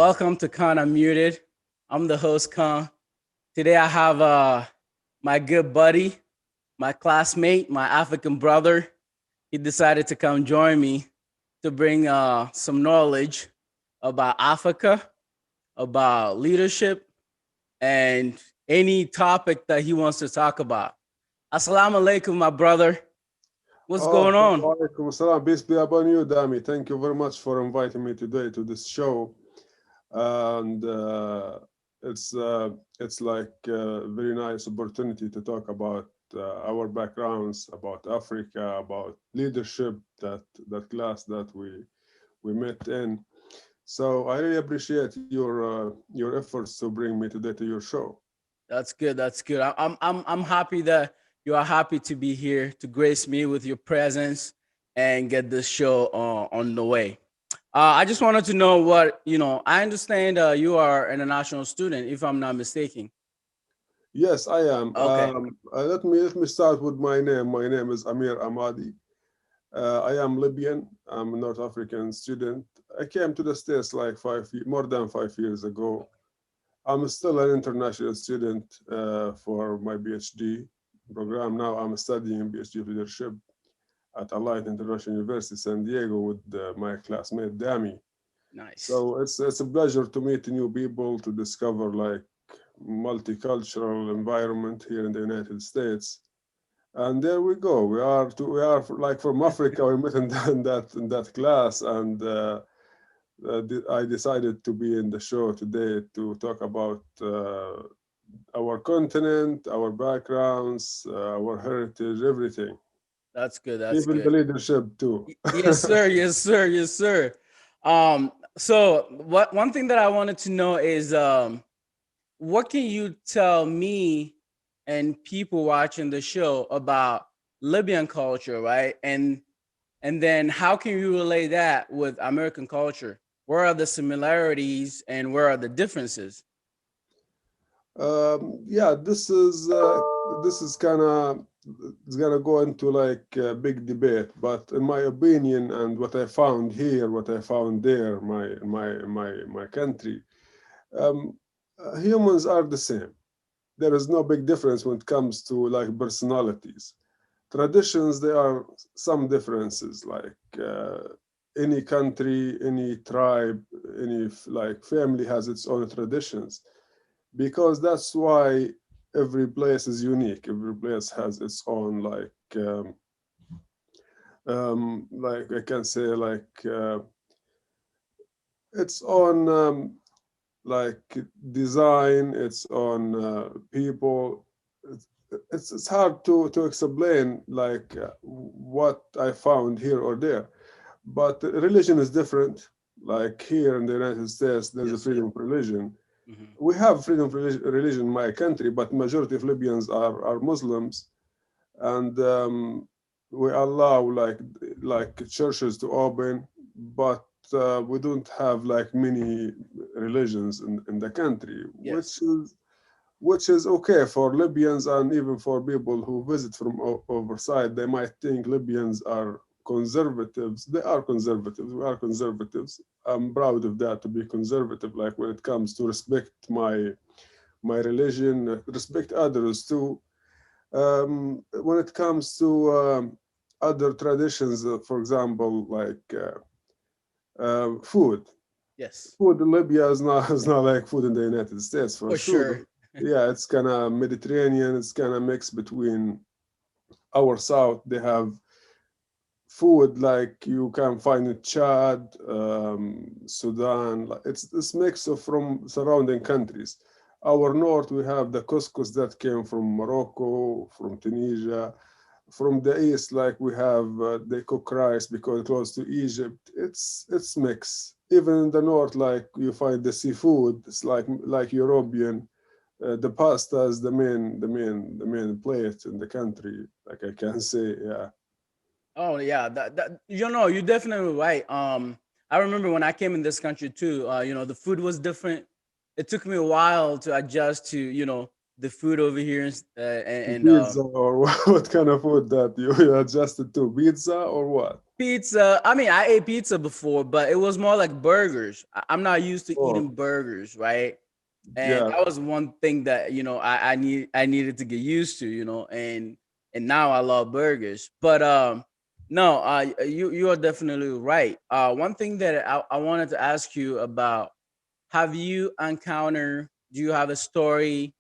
Welcome to Khan Unmuted. I'm the host, Khan. Today I have my good buddy, my classmate, my African brother. He decided to come join me to bring some knowledge about Africa, about leadership, and any topic that he wants to talk about. Assalamu alaikum, my brother. What's Oh, going on? alaikum salam. Peace be upon you, Dami. Thank you very much for inviting me today to this show. And it's like a very nice opportunity to talk about our backgrounds, about Africa, about leadership, that class that we met in. So I really appreciate your efforts to bring me today to your show. That's good. That's good. I'm happy that you are happy to be here to grace me with your presence and get this show on the way. I just wanted to know what I understand you are an international student, if I'm not mistaken. Yes, I am. Okay. Let me start with my name. My name is Amir Amadi. I am Libyan. I'm a North African student. I came to the States like more than 5 years ago. I'm still an international student for my PhD program. Now I'm studying PhD of leadership at Allied International University, San Diego, with my classmate Dami. Nice. So it's a pleasure to meet new people, to discover like multicultural environment here in the United States. And there we go. We are like from Africa. We met in that class, and I decided to be in the show today to talk about our continent, our backgrounds, our heritage, everything, That's good. That's even the good. leadership too. Yes, sir. Yes, sir. Yes, sir. So what one thing that I wanted to know is what can you tell me and people watching the show about Libyan culture, right? And then how can you relate that with American culture? Where are the similarities and where are the differences? Yeah, this is kind of it's gonna go into like a big debate, but in my opinion, and what I found here, what I found there, my country, um, humans are the same. There is no big difference when it comes to like personalities. Traditions, there are some differences, like any country, any tribe, any like family has its own traditions, because that's why every place is unique. Every place has its own like I can say its own like design, its own people. It's hard to explain like what I found here or there, but religion is different. Like here in the United States, there's a Yes, sir. freedom of religion. Hmm. We have freedom of religion in my country, but majority of Libyans are Muslims, and we allow like churches to open, but we don't have like many religions in the country, Yes. which is okay for Libyans, and even for people who visit from overside. They might think Libyans are conservatives. They are conservatives. We are conservatives. I'm proud of that, to be conservative. Like when it comes to respect my religion, respect others too. When it comes to other traditions, for example, like food. Yes. Food in Libya is not like food in the United States for For sure. sure. Yeah, it's kind of Mediterranean. It's kind of mixed between our south. They have food like you can find in Chad, Sudan. It's this mix of from surrounding countries. Our north, we have the couscous that came from Morocco, from Tunisia. From the east, like we have they cook rice because close to Egypt. It's mixed. Even in the north, like you find the seafood. It's like European. The pasta is the main plate in the country. Like I can say, yeah. Oh yeah, that you're definitely right. I remember when I came in this country too. The food was different. It took me a while to adjust to the food over here, and Pizza or what kind of food that you adjusted to? Pizza or what? pizza. I mean, I ate pizza before, but it was more like burgers. I'm not used to Oh, eating burgers, right? And yeah. that was one thing that I needed to get used to, and now I love burgers. But no, you are definitely right. One thing that I wanted to ask you about: have you encountered? Do you have a story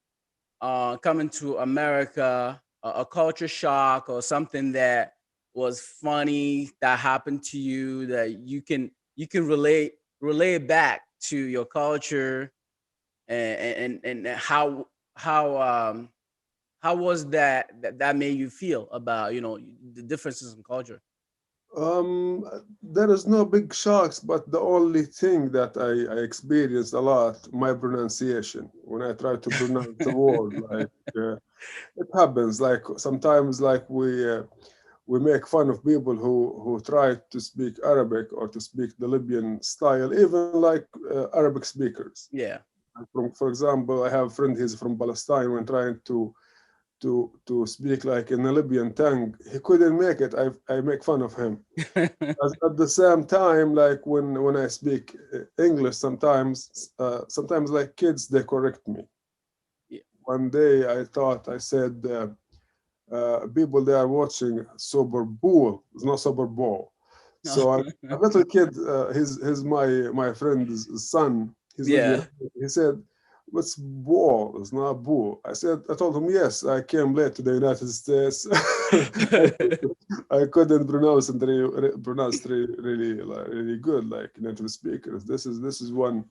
coming to America, a culture shock or something that was funny that happened to you that you can relate back to your culture, and how was that made you feel about the differences in culture? There is no big shocks, but the only thing that I experienced a lot, my pronunciation. When I try to pronounce a word, like it happens. Like sometimes, like we make fun of people who try to speak Arabic or to speak the Libyan style, even like Arabic speakers. Yeah. For example, I have a friend. He's from Palestine. When trying to speak like in a Libyan tongue, he couldn't make it. I make fun of him. At the same time, like when I speak English, sometimes like kids they correct me. Yeah. One day I thought I said people they are watching Super Bowl. It's not Super Bowl. So a little kid, he's my friend's son. He's Libyan. Yeah. He said, "What's ball? It's not bull." I told him, "Yes, I came late to the United States. I couldn't pronounce really like, really good like native speakers. This is one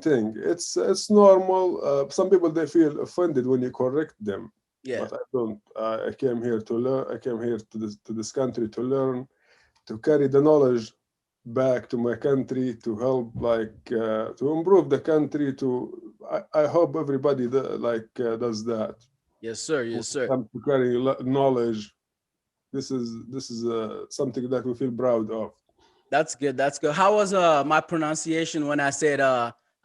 thing. It's normal. Some people they feel offended when you correct them, Yeah. but I don't. I came here to learn. I came here to this country to learn, to carry the knowledge back to my country, to help like to improve the country. I hope everybody does that. Yes, sir. When Yes, it sir. comes to carrying knowledge, this is something that we feel proud of. That's good. That's good. How was my pronunciation when I said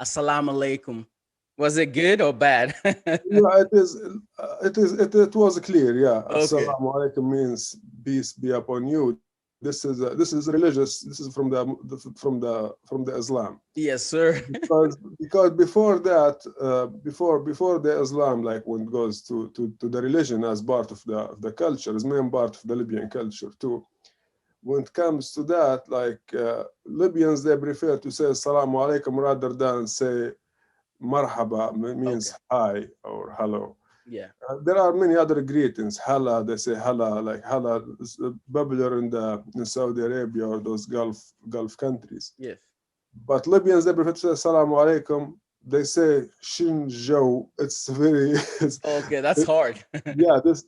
assalamu alaikum? Was it good or bad? Yeah, it was clear. Yeah, Okay. assalamu alaikum means peace be upon you. This is religious. This is from the Islam. Yes, sir. Because before that, before the Islam, like when it goes to the religion as part of the culture, as main part of the Libyan culture too. When it comes to that, like Libyans, they prefer to say "Assalamu alaikum" rather than say "Marhaba," Okay. means hi or hello. Yeah. There are many other greetings. Hala, they say hala, like hala is popular in Saudi Arabia or those Gulf countries. Yes. But Libyans, they prefer to say Assalamu alaikum. They say Shinjo. It's very, Okay, that's it, hard. yeah, this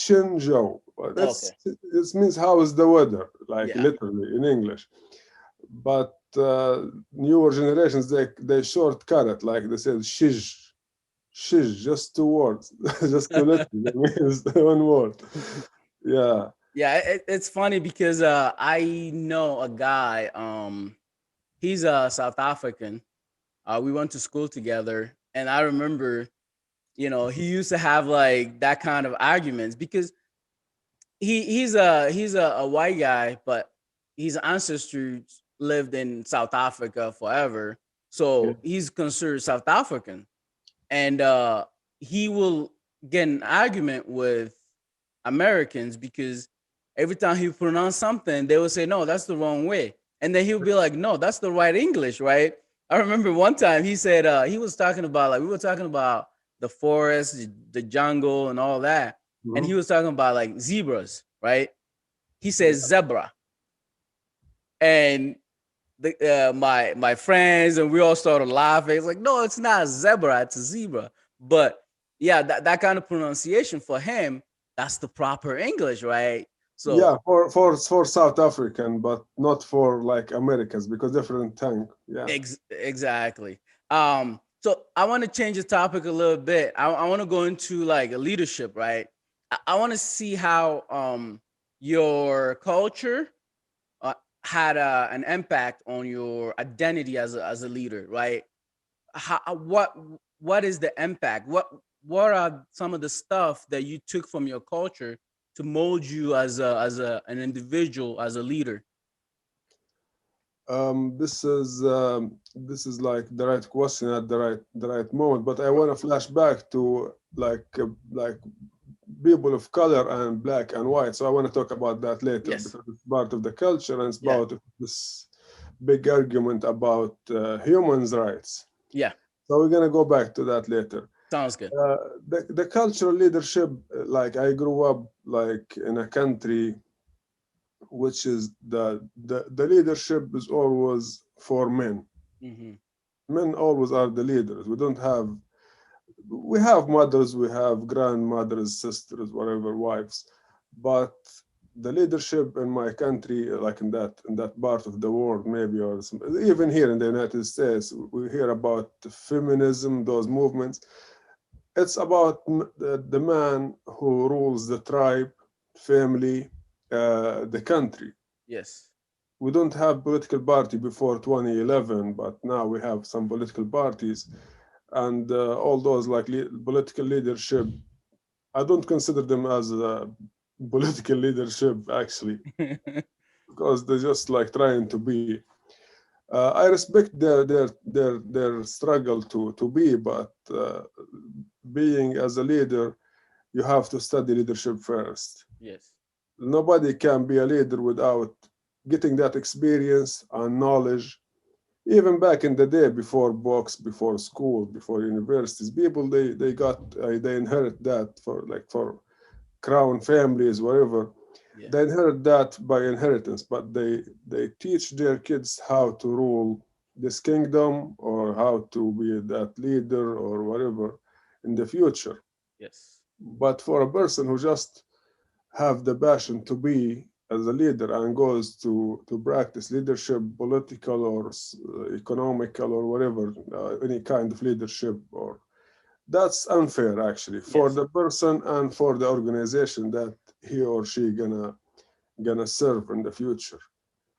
Shinjo. Well, Okay. this means how is the weather, like Yeah. literally in English. But newer generations, they shortcut it, like they said shish, just two words, just collectively. That means one word. Yeah, Yeah, it's funny because I know a guy. He's South African. We went to school together, and I remember, he used to have like that kind of arguments because he's a white guy, but his ancestors lived in South Africa forever, yeah, so he's considered South African, and he will get an argument with Americans because every time he pronounce something, they will say, "No, that's the wrong way," and then he'll be like, "No, that's the right English, right?" I remember one time he said he was talking about, like, we were talking about the forest, the jungle, and all that, and he mhm, was talking about like zebras, right? He says yeah, zebra, and my friends and we all started laughing. It's like, no, it's not a zebra, it's a zebra. But yeah, that kind of pronunciation for him, that's the proper English, right? So yeah. For South African, but not for like Americans because different tongue. Yeah, exactly. So I want to change the topic a little bit. I want to go into like a leadership, right? I want to see how your culture had an impact on your identity as a leader, right? How, what is the impact? what are some of the stuff that you took from your culture to mold you as a an individual, as a leader? This is like the right question at the right moment. But I want to flash back to like people of color and black and white. So I want to talk about that later Yes. because it's part of the culture and it's Yeah. about this big argument about humans' rights. Yeah. So we're gonna go back to that later. Sounds good. The cultural leadership, like I grew up like in a country which is the leadership is always for men. Hmm. Men always are the leaders. We have mothers, we have grandmothers, sisters, whatever, wives, but the leadership in my country, like in that part of the world, maybe, or even here in the United States, we hear about feminism, those movements. It's about the man who rules the tribe, family, the country. Yes. We don't have political party before 2011, but now we have some political parties, and all those like political leadership. I don't consider them as political leadership actually, because they're just like trying to be. I respect their struggle to be, but being as a leader, you have to study leadership first. Yes. Nobody can be a leader without getting that experience and knowledge. Even back in the day, before books, before school, before universities, people they inherit that for crown families, whatever. Yeah. They inherit that by inheritance, but they teach their kids how to rule this kingdom or how to be that leader or whatever in the future. Yes. But for a person who just have the passion to be as a leader and goes to practice leadership, political or economical or whatever, any kind of leadership, or that's unfair actually for Yes. the person and for the organization that he or she gonna serve in the future.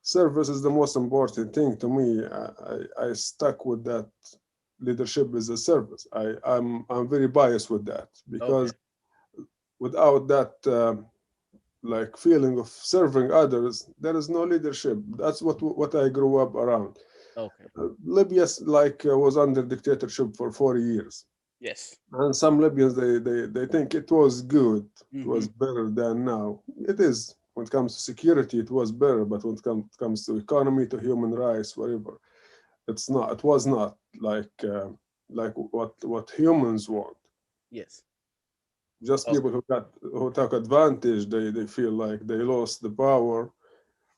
Service is the most important thing to me. I stuck with that. Leadership is a service. I'm very biased with that Okay. because without that like feeling of serving others, there is no leadership. That's what I grew up around. Okay. Libya was under dictatorship for 40 years, Yes. and some Libyans they think it was good, it Hmm. was better than now. It is when it comes to security, it was better, but when it comes to economy, to human rights, whatever, it's not. It was not like what humans want. Yes. Just Okay. people who took advantage, they feel like they lost the power.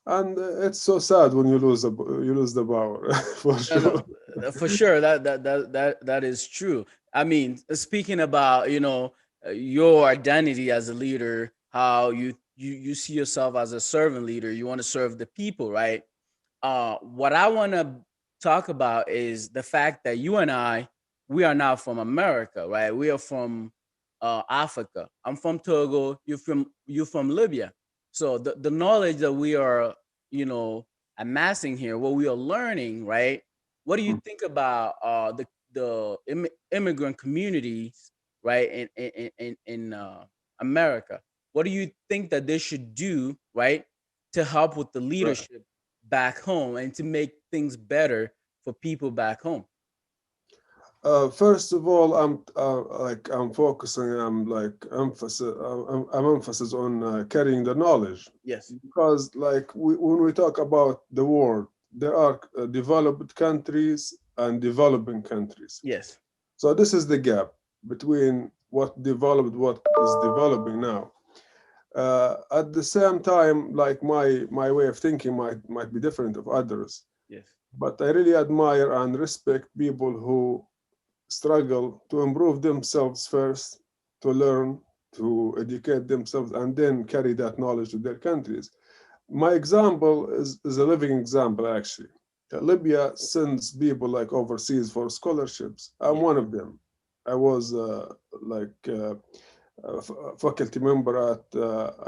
And it's so sad when you lose the power for No, no, sure. for sure. That is true. I mean, speaking about your identity as a leader, how you see yourself as a servant leader. You want to serve the people, right? What I want to talk about is the fact that you and I, we are not from America, right? We are from Africa. I'm from Togo. You from Libya. So the knowledge that we are, you know, amassing here, what we are learning, right? What do you think about the immigrant communities, right, in America? What do you think that they should do, right, to help with the Right. leadership back home and to make things better for people back home? First of all, I'm focusing. I'm emphasis on carrying the knowledge, Yes. because like when we talk about the world, there are developed countries and developing countries. Yes. So this is the gap between what is developing now. At the same time, like my way of thinking might be different of others, Yes. but I really admire and respect people who struggle to improve themselves first, to learn, to educate themselves, and then carry that knowledge to their countries. My example is a living example, actually. Libya sends people like overseas for scholarships. I'm Yeah. one of them. I was like faculty member at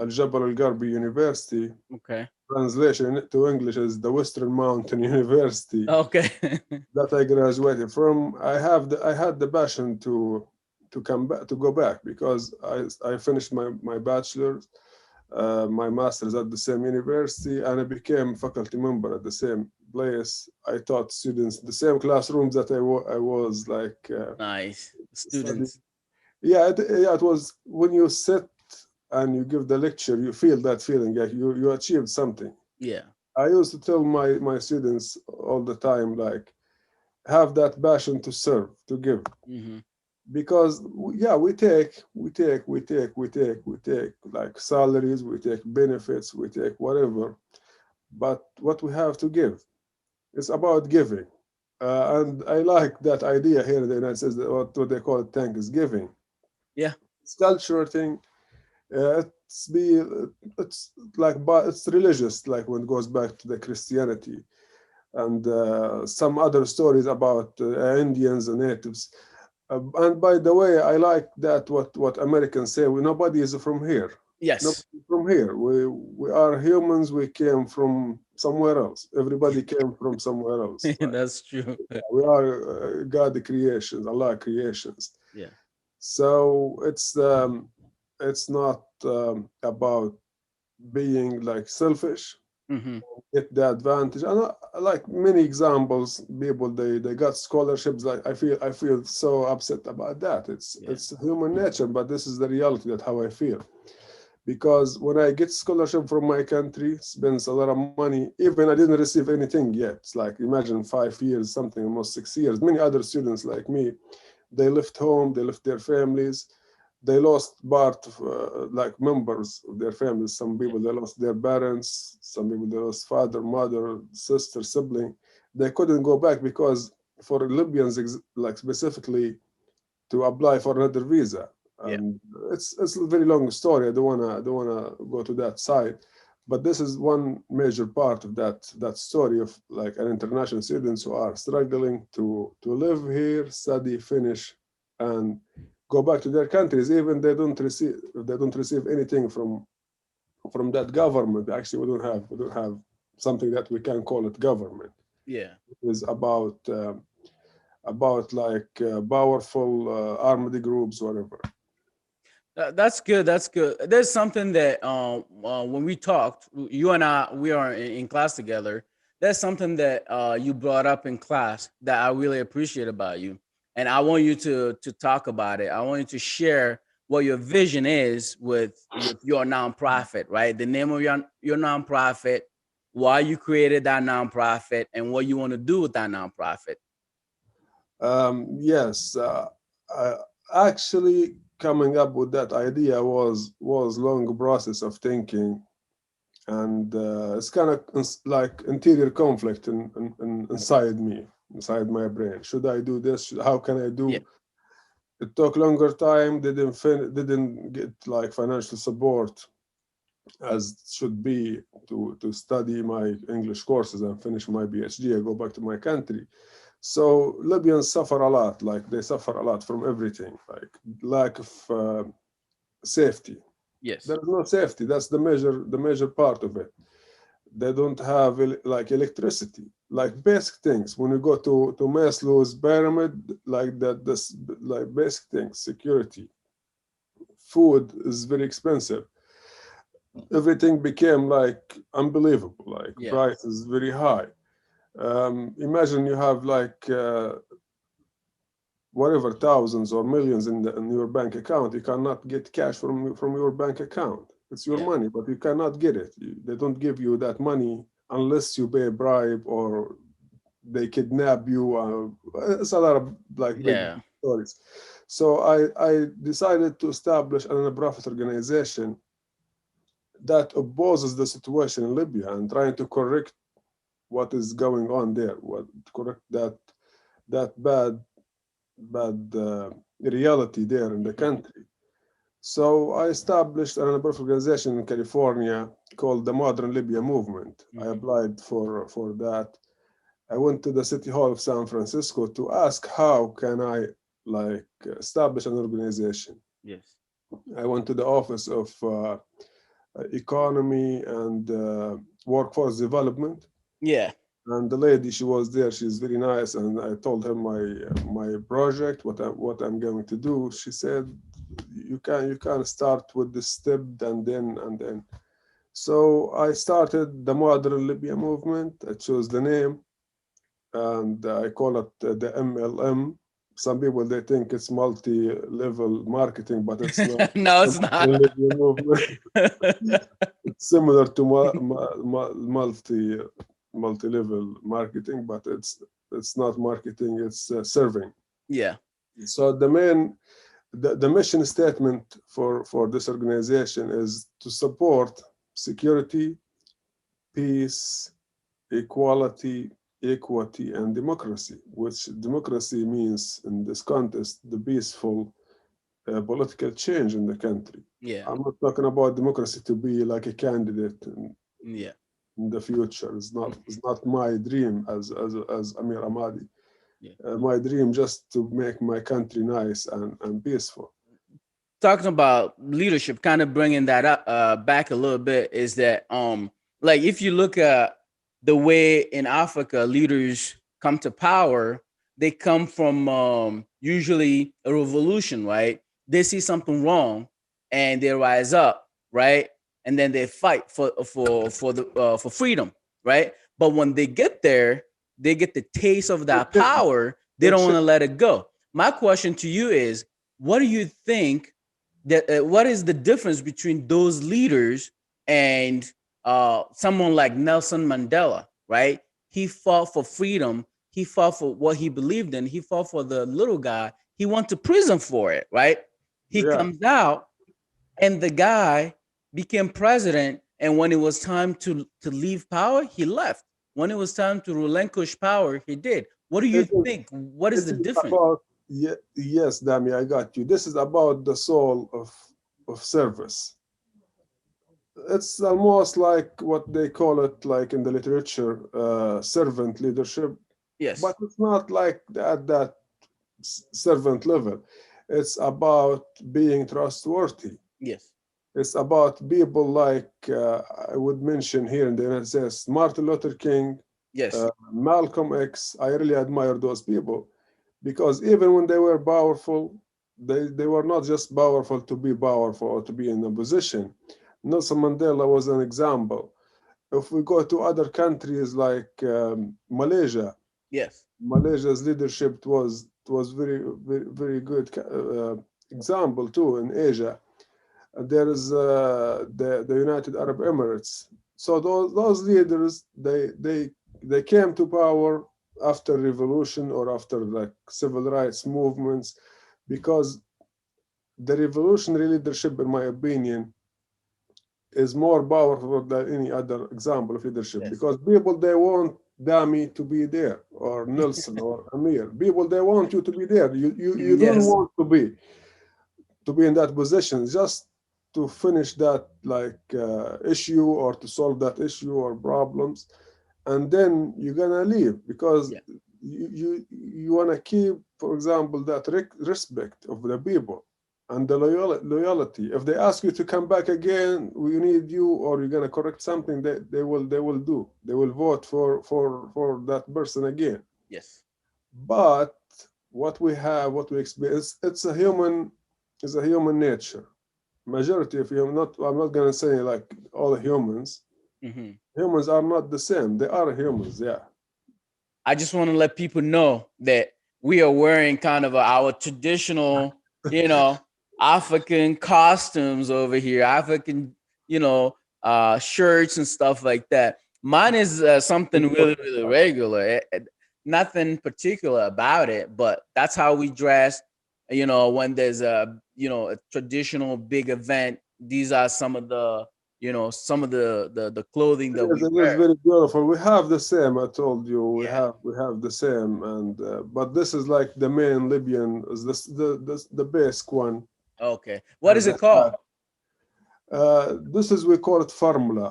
Al Jabal Al Gharbi University. Okay. Translation to English is the Western Mountain University Okay. that I graduated from. I had the passion to come back, to go back, because I finished my bachelor's, my master's at the same university, and I became faculty member at the same place. I taught students in the same classrooms that I was like Nice studying. students. Yeah, it was when you sit and you give the lecture, you feel that feeling like you achieved something. Yeah. I used to tell my students all the time, like, have that passion to serve, to give, Hmm. because yeah, we take like salaries, we take benefits, we take whatever, but what we have to give, it's about giving. And I like that idea here in the United States, what they call it, Thanksgiving. Yeah. It's cultural thing. It's like, but it's religious, like when it goes back to the Christianity and some other stories about Indians and natives. And by the way, I like that what Americans say. Nobody is from here. Yes. Nobody from here. We are humans. We came from somewhere else. Everybody came from somewhere else. Like, That's true. we are God creations, Allah creations. Yeah. So it's not about being like selfish, Hmm. get the advantage. And like many examples, people they got scholarships. Like I feel so upset about that. Yeah. It's human nature, but this is the reality, that how I feel. Because when I get scholarship from my country, spends a lot of money, even I didn't receive anything yet. It's like, imagine 5 years, something, almost 6 years. Many other students like me, they left home, they left their families, they lost part of, like members of their families. Some Yeah. people they lost their parents, some people they lost father, mother, sister, sibling. They couldn't go back because for Libyans, like specifically, to apply for another visa. Yeah. And it's a very long story. I don't wanna go to that side, but this is one major part of that story of like an international students who are struggling to live here, study, finish, and go back to their countries. Even they don't receive anything from that government. Actually, we don't have something that we can call it government. Yeah. It is about like powerful armed groups, whatever. That's good. That's good. There's something that when we talked, you and I, we are in class together. There's something that you brought up in class that I really appreciate about you, and I want you to talk about it. I want you to share what your vision is with your nonprofit, right? The name of your nonprofit, why you created that nonprofit, and what you want to do with that nonprofit. Yes, uh, actually, coming up with that idea was long process of thinking, and it's kind of like interior conflict inside me, inside my brain. Should I do this? How can I Yeah. do? It took longer time. Didn't get like financial support as should be to study my English courses and finish my PhD. I go back to my country. So Libyans suffer a lot, like they suffer a lot from everything, like lack of safety. Yes. There is no safety. That's the major part of it. They don't have like electricity, like basic things. When you go to Maslow's pyramid, like that, this like basic things, security, food is very expensive. Everything became like unbelievable. Like Yeah. price is very high. Imagine you have like whatever thousands or millions in your bank account. You cannot get cash from your bank account. It's your Yeah. money, but you cannot get it. They don't give you that money unless you pay a bribe or they kidnap you. It's a lot of like big Yeah. stories. So I decided to establish a non-profit organization that opposes the situation in Libya and trying to correct what is going on there, what correct that bad reality there in the Hmm. country. So I established a nonprofit organization in California called the Modern Libya Movement. I Hmm. applied for that. I went to the City Hall of San Francisco to ask how can I like establish an organization. Yes. I went to the Office of Economy and Workforce Development. Yeah. And the lady, she was there. She's very nice, and I told her my project, what I'm going to do. She said, you can start with this step, and then. So I started the modern Libya movement. I chose the name, and I call it the MLM. Some people, they think it's multi-level marketing, but it's not. No, The it's not. modern Libya movement. It's similar to multi-level marketing, but it's not marketing. It's serving. Yeah. So the mission statement for this organization is to support security, peace, equality, equity, and democracy, which democracy means in this context the peaceful political change in the country. Yeah. I'm not talking about democracy to be like a candidate Yeah. in the future. It's not Mhm. it's not my dream as Amir Ahmadi. Yeah. My dream just to make my country nice and peaceful. Talking about leadership, kind of bringing that up back a little bit, is that like if you look at the way in Africa leaders come to power, they come from usually a revolution, right? They see something wrong and they rise up, right? And then they fight for freedom, right? But when they get there, they get the taste of They that change. power. They They don't want to change. let it go. My question to you is, what do you think that what is the difference between those leaders and someone like Nelson Mandela, right? He fought for freedom. He fought for what he believed in. He fought for the little guy. He went to prison for it, right? He Yeah. comes out and the guy became president. And when it was time to leave power, he left. When it was time to relinquish power, he did. What do you It is, think? What is it the is difference? about, yes, Dami, I got you. This is about the soul of service. It's almost like what they call it, like in the literature, servant leadership, but Yes. it's not like that servant level. It's about being trustworthy. Yes. It's about people like I would mention here in the United States, Martin Luther King, Yes. Malcolm X. I really admire those people because even when they were powerful, they were not just powerful to be powerful or to be in a position. Nelson Mandela was an example. If we go to other countries like Malaysia, Yes. Malaysia's leadership was very good example too in Asia. There is the United Arab Emirates. So those leaders they came to power after revolution or after like civil rights movements because the revolutionary leadership, in my opinion, is more powerful than any other example of leadership Yes. because people they want Dami to be there or Nelson or Amir. People they want you to be there. You don't Yes. want to be in that position just to finish that like issue or to solve that issue or problems, and then you're gonna leave because Yeah. you want to keep, for example, that respect of the people and the loyalty. If they ask you to come back again, we need you, or you're gonna correct something, they will do. They will vote for that person again. Yes. But what we have, what we experience, it's a human nature. Majority of human, not I'm not gonna say like all humans. Hmm. Humans are not the same. They are humans, yeah. I just want to let people know that we are wearing kind of our traditional, you know, African costumes over here, African, shirts and stuff like that. Mine is something really, really regular. Nothing particular about it, but that's how we dress. When there's a traditional big event, these are some of the clothing that we It is wear. very beautiful. We have the same. I told you Yeah. we have the same, and but this is like the main Libyan is the basic one, Okay. What and is it called? this is we call it formula.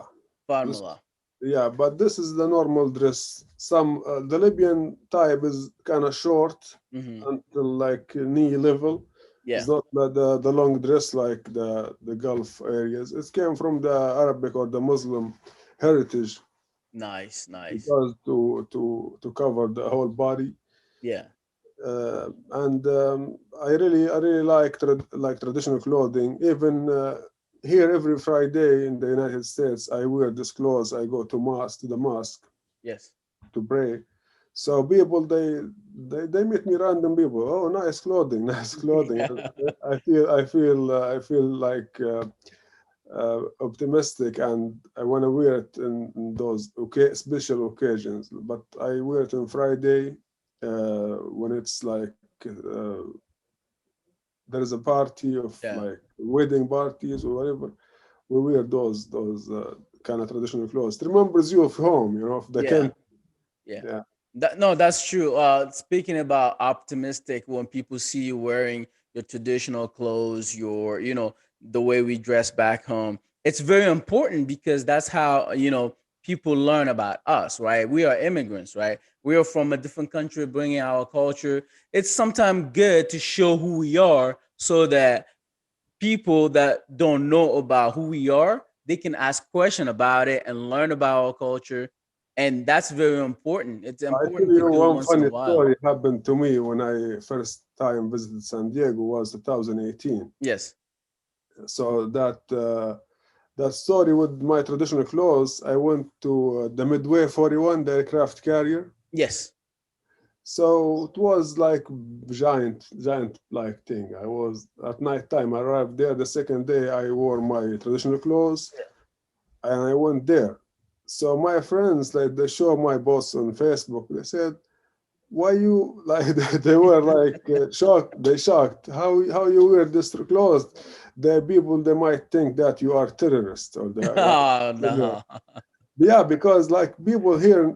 This, Formula. yeah, but this is the normal dress. Some the Libyan type is kind of short Hmm. until like knee level. Yeah. It's not the long dress like the Gulf areas. It came from the Arabic or the Muslim heritage. Nice, nice. because to cover the whole body. Yeah. And I really like traditional clothing. Even here, every Friday in the United States, I wear this clothes. I go to the mosque Yes. to pray. So people they meet me, random people. Oh, nice clothing, nice clothing. Yeah. And I feel like optimistic, and I want to wear it in those special occasions. But I wear it on Friday when it's like there is a party of Yeah. like wedding parties or whatever. We wear those kind of traditional clothes. It remembers you of home, of the Yeah. country. Yeah. Yeah, No, that's true. Speaking about optimistic, when people see you wearing your traditional clothes, the way we dress back home, it's very important because that's how, people learn about us, right? We are immigrants, right? We are from a different country bringing our culture. It's sometimes good to show who we are so that people that don't know about who we are, they can ask question about it and learn about our culture. And that's very important. It's I tell important to you do it one once in a funny while. story happened to me when I first time visited San Diego was 2018. Yes. So that story with my traditional clothes, I went to the Midway 41, the aircraft carrier. Yes. So it was like giant like thing. I was at night time. I arrived there. The second day, I wore my traditional clothes and I went there. So my friends, like, they show my boss on Facebook. They said, "Why you like?" They were like shocked. They shocked. How you wear this clothes? The people they might think that you are terrorist or Oh no. yeah, because like people here,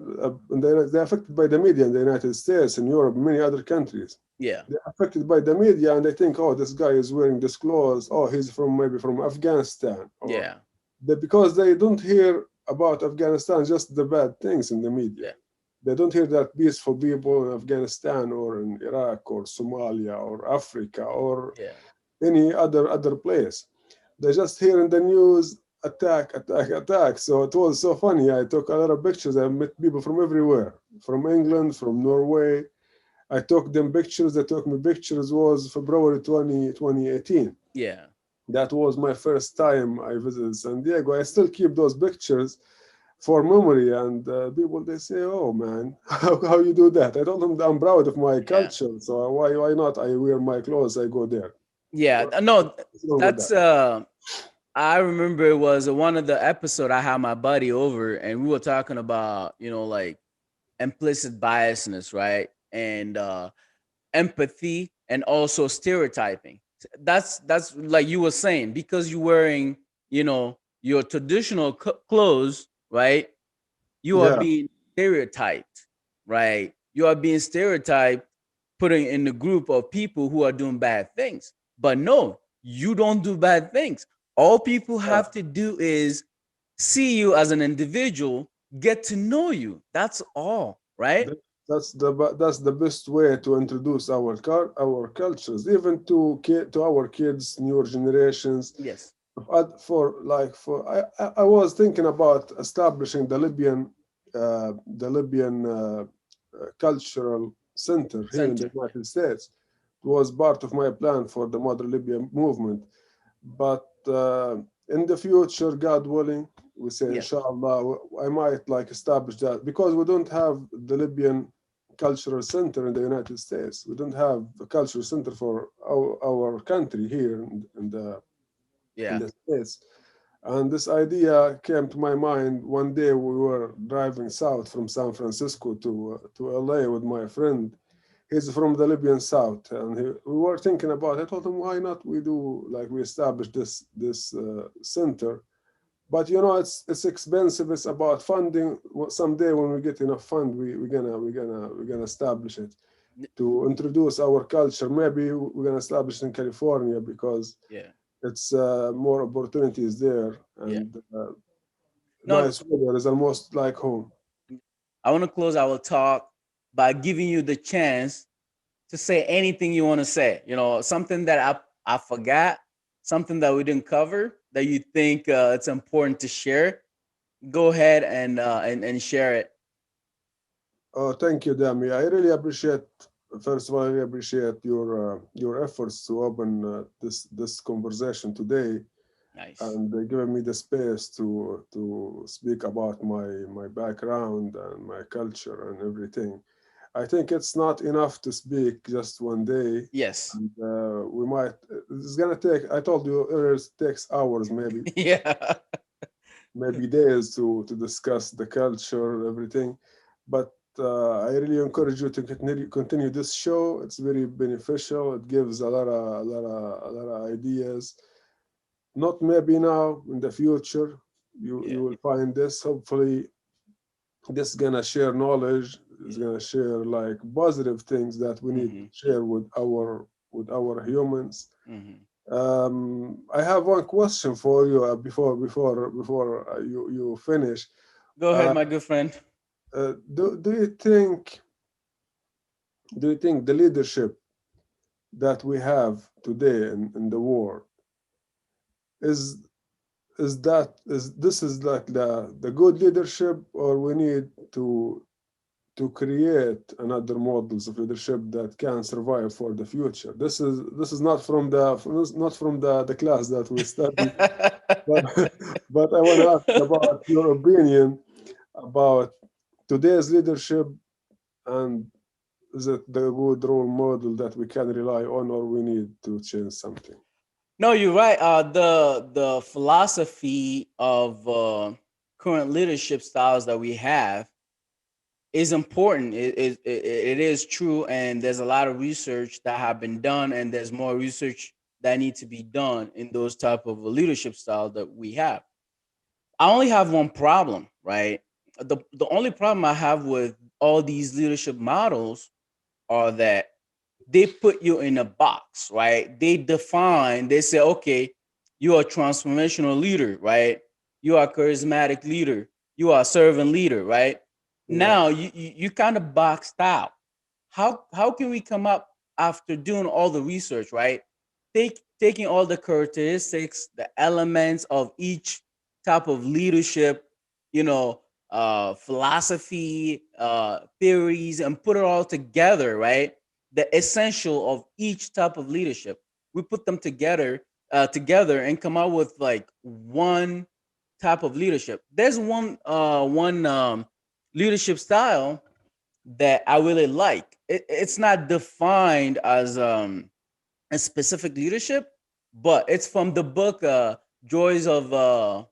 they're affected by the media in the United States and Europe, many other countries. Yeah. They're affected by the media and they think, oh, this guy is wearing this clothes. Oh, he's from maybe from Afghanistan, or Yeah. because they don't hear about Afghanistan, just the bad things in the media. Yeah. They don't hear that peaceful people in Afghanistan or in Iraq or Somalia or Africa or Yeah. any other place. They just hear in the news attack, attack, attack. So it was so funny. I took a lot of pictures. I met people from everywhere, from England, from Norway. I took them pictures. They took me pictures. Was February 2018. Yeah. That was my first time I visited San Diego. I still keep those pictures for memory. And people, they say, oh man, how you do that? I told them I'm proud of my Yeah. culture. So why not? I wear my clothes. I go there. Yeah. No, What's wrong with that's that? I remember it was one of the episode I had my buddy over and we were talking about, like implicit biasness, right? And empathy and also stereotyping. That's like you were saying, because you're wearing, your traditional clothes, right? You are Yeah. being stereotyped, right? You are being stereotyped, putting in the group of people who are doing bad things. But no, you don't do bad things. All people Yeah. have to do is see you as an individual, get to know you. That's all, right? That's the best way to introduce our cultures, even to our kids, newer generations. Yes. I was thinking about establishing the Libyan cultural center here in the Center. United States. It was part of my plan for the modern Libyan movement, but in the future, God willing, we say Yes. inshallah, I might like establish that because we don't have the Libyan cultural center in the United States. We don't have a cultural center for our country here in Yeah. the States. And this idea came to my mind one day. We were driving south from San Francisco to LA with my friend. He's from the Libyan south, and we were thinking about. I told him, why not we do like we establish this center, but it's expensive. It's about funding. Someday when we get enough fund, we're gonna establish it to introduce our culture. Maybe we're gonna establish it in California because Yeah. it's more opportunities there, Yeah. and No, nice weather is almost like home. I want to close our talk by giving you the chance to say anything you want to say. Something that I forgot, something that we didn't cover that you think it's important to share. go ahead and share it. Oh, thank you, Dami. I really appreciate. First of all, I really appreciate your efforts to open this conversation today, Nice. and giving me the space to speak about my background and my culture and everything. I think it's not enough to speak just one day, Yes. and we might. It's gonna take. I told you earlier, it takes hours, Yeah. maybe days to discuss the culture, everything. But I really encourage you to continue this show. It's very beneficial. It gives a lot of ideas. Not maybe now, in the future, you Yeah. will find this. Hopefully, this is gonna share knowledge. It's Yeah. gonna share like positive things that we need to Mm-hmm. share with our humans. Mm-hmm. I have one question for you before you finish. Go ahead, Uh, my good friend. do you think the leadership that we have today in the world is is this is like the good leadership, or we need to create another models of leadership that can survive for the future? This is not from not from the class that we study, but but I want to ask about your opinion about today's leadership, and is it the good role model that we can rely on, or we need to change something? No, you're right. The philosophy of current leadership styles that we have is important. It is true, and there's a lot of research that have been done, and there's more research that need to be done in those type of leadership styles that we have. I only have one problem, right? The only problem I have with all these leadership models are that they put you in a box, right? They define, they say, okay, you are a transformational leader, right? You are a charismatic leader. You are a servant leader, right? Yeah. Now you kind of boxed out. How can we come up after doing all the research, right? Taking all the characteristics, the elements of each type of leadership, you know, philosophy, theories, and put it all together, right? The essential of each type of leadership. We put them together and come out with like one type of leadership. There's one leadership style that I really like. It's not defined as a specific leadership, but it's from the book Joys of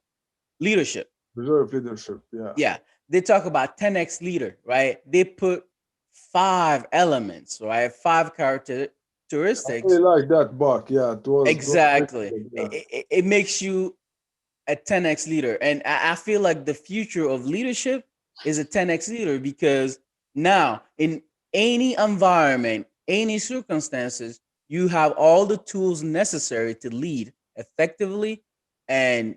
Leadership. Reserve leadership. Yeah. Yeah, they talk about 10x leader, right? They put five elements, right? Five I really characteristics. like that book. Yeah, it was Exactly. recommended. It, Yeah. it makes you a 10x leader. And I feel like the future of leadership is a 10x leader because now in any environment, any circumstances, you have all the tools necessary to lead effectively and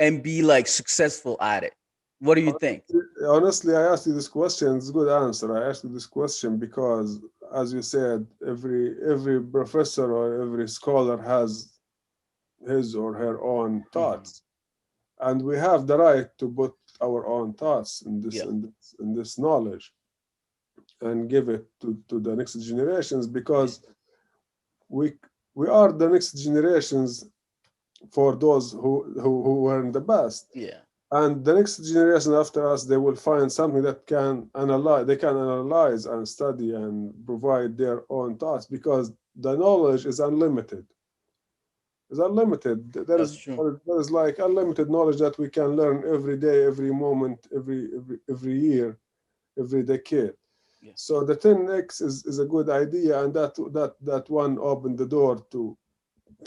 and be like successful at it. What do you think? Honestly, I asked you this question. It's a good answer. I asked you this question because, as you said, every professor or every scholar has his or her own Hmm. thoughts, and we have the right to put our own thoughts in this Yeah. in this knowledge and give it to the next generations, Yeah. because we we are the next generations for those who were the best. Yeah. And the next generation after us, they will find something that can analyze, they can analyze and study and provide their own thoughts, because the knowledge is unlimited. It's unlimited. That's true. There is like unlimited knowledge that we can learn every day, every moment, every year, every decade. Yeah. So the 10x is a good idea, and that one opened the door to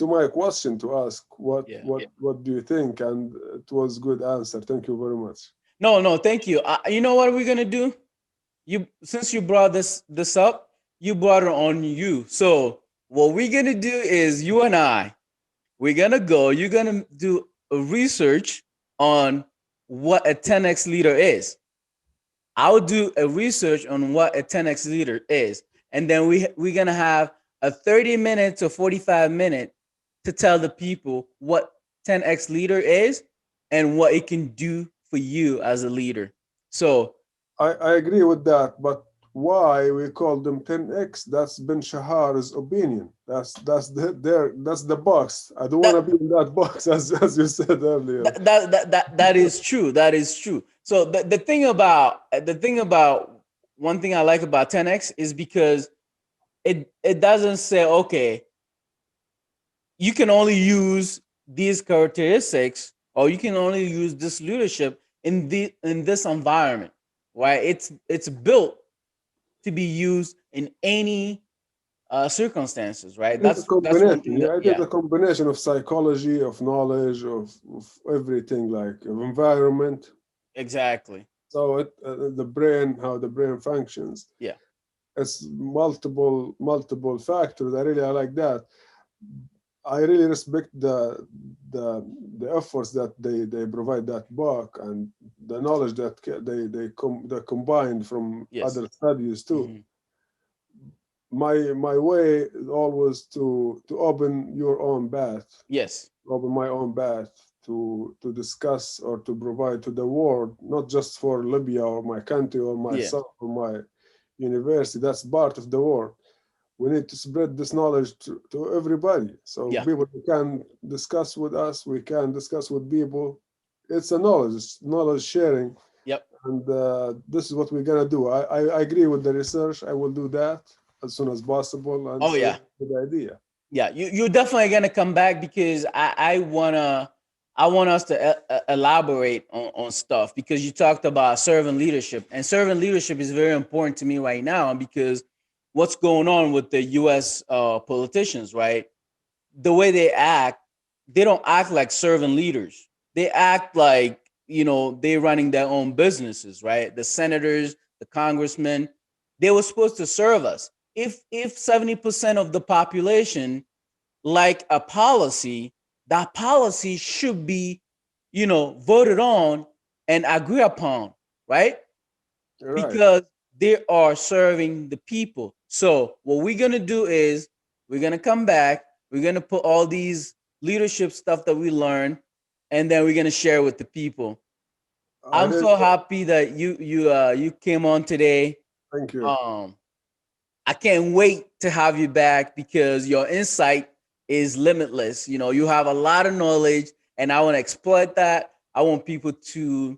my question to ask Yeah. what do you think, and it was good answer. Thank you very much. No, no, thank you. You know what we're gonna do? You since you brought this up, you brought it on you. So what we're gonna do is you and I, we're gonna go. You're gonna do a research on what a 10x leader is. I'll do a research on what a 10x leader is, and then we're gonna have a 30 minute to 45 minute to tell the people what 10x leader is and what it can do for you as a leader. So I agree with that, but why we call them 10x? That's Ben Shahar's opinion. That's the box. I don't want to that be in that box, as you said earlier. that is true. That is true. So the thing about one thing I like about 10x is because it doesn't say, okay, you can only use these characteristics or you can only use this leadership in this environment, right? It's built to be used in any circumstances, right? It is a That's one combination. thing that, Yeah, it is yeah, a combination of psychology, of knowledge, of everything, like of environment. exactly, So the brain, how the brain functions. yeah, It's multiple factors. I like that. I really respect the efforts that they provide that book and the knowledge that they combined from yes, other studies too. hmm, My way is always to open your own path, yes, open my own path to discuss or to provide to the world, not just for Libya or my country or yeah, myself or my university. That's part of the world. We need to spread this knowledge to everybody. So yeah, people can discuss with us, we can discuss with people. It's a knowledge, it's knowledge sharing. yep. And this is what we're gonna do. I agree with the research. I will do that as soon as possible. And Oh so yeah, it's a good idea. yeah. You're definitely gonna come back because I want us to elaborate on stuff because you talked about servant leadership, and servant leadership is very important to me right now because what's going on with the U.S. Politicians, right? The way they don't act like servant leaders. They act like, they're running their own businesses, right? The senators, the congressmen, they were supposed to serve us. If 70% of the population like a policy, that policy should be, voted on and agreed upon, right? You're right. Because they are serving the people. So what we're gonna do is we're gonna come back. We're gonna put all these leadership stuff that we learned, and then we're gonna share with the people. I I'm really so happy that you came on today. thank you. Um, I can't wait to have you back because your insight is limitless. You have a lot of knowledge, and I want to exploit that. I want people to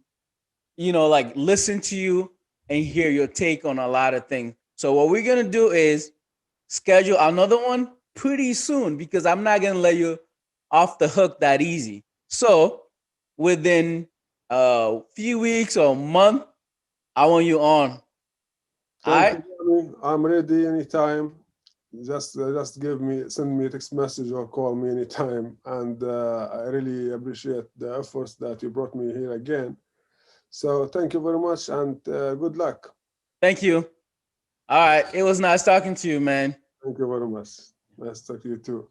like listen to you and hear your take on a lot of things. So what we're gonna do is schedule another one pretty soon because I'm not gonna let you off the hook that easy. So within a few weeks or a month, I want you on. All Thank right. you, Johnny. I'm ready anytime. Just send me a text message or call me anytime. And I really appreciate the efforts that you brought me here again. So thank you very much and good luck. Thank you. All right. It was nice talking to you, man. Thank you very much. Nice to talk to you too.